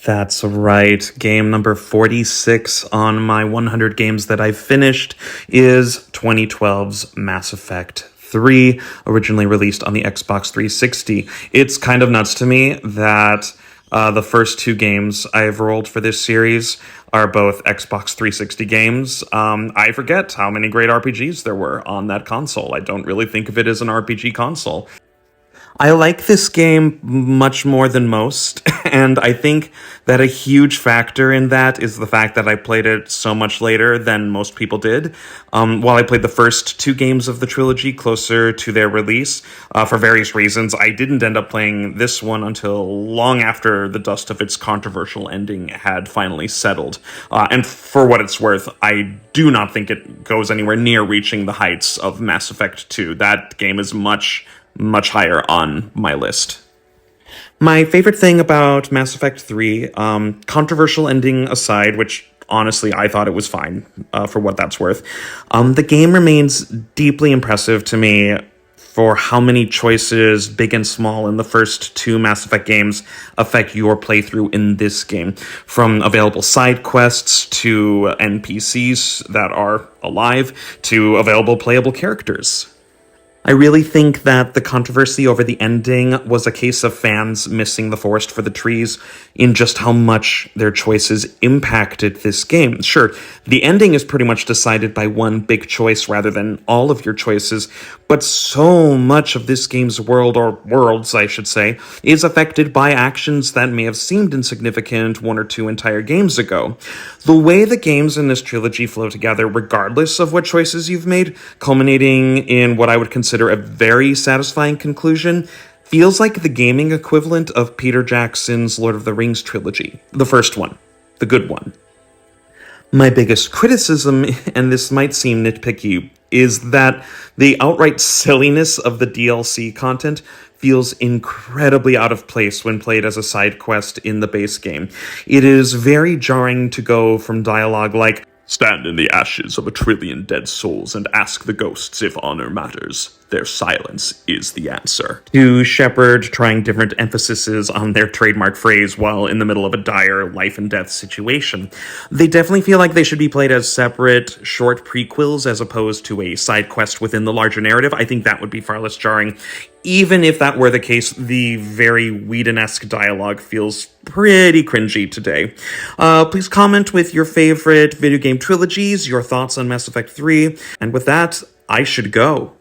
That's right. Game number 46 on my 100 games that I've finished is 2012's Mass Effect 3, originally released on the Xbox 360. It's kind of nuts to me that the first two games I've rolled for this series are both Xbox 360 games. I forget how many great RPGs there were on that console. I don't really think of it as an RPG console. I like this game much more than most, and I think that a huge factor in that is the fact that I played it so much later than most people did. While I played the first two games of the trilogy closer to their release, for various reasons, I didn't end up playing this one until long after the dust of its controversial ending had finally settled. And for what it's worth, I do not think it goes anywhere near reaching the heights of Mass Effect 2. That game is much higher on my list. My favorite thing about Mass Effect 3, controversial ending aside, which honestly I thought it was fine for what that's worth, the game remains deeply impressive to me for how many choices, big and small, in the first two Mass Effect games affect your playthrough in this game. From available side quests to NPCs that are alive to available playable characters. I really think that the controversy over the ending was a case of fans missing the forest for the trees in just how much their choices impacted this game. Sure, the ending is pretty much decided by one big choice rather than all of your choices, but so much of this game's world, or worlds, I should say, is affected by actions that may have seemed insignificant one or two entire games ago. The way the games in this trilogy flow together, regardless of what choices you've made, culminating in what I would consider a very satisfying conclusion, feels like the gaming equivalent of Peter Jackson's Lord of the Rings trilogy. The first one. The good one. My biggest criticism, and this might seem nitpicky, is that the outright silliness of the DLC content feels incredibly out of place when played as a side quest in the base game. It is very jarring to go from dialogue like, "Stand in the ashes of 1,000,000,000,000 dead souls and ask the ghosts if honor matters. Their silence is the answer," to Shepard trying different emphases on their trademark phrase while in the middle of a dire life-and-death situation. They definitely feel like they should be played as separate, short prequels as opposed to a side quest within the larger narrative. I think that would be far less jarring. Even if that were the case, the very Whedon-esque dialogue feels pretty cringy today. Please comment with your favorite video game trilogies, your thoughts on Mass Effect 3, and with that, I should go.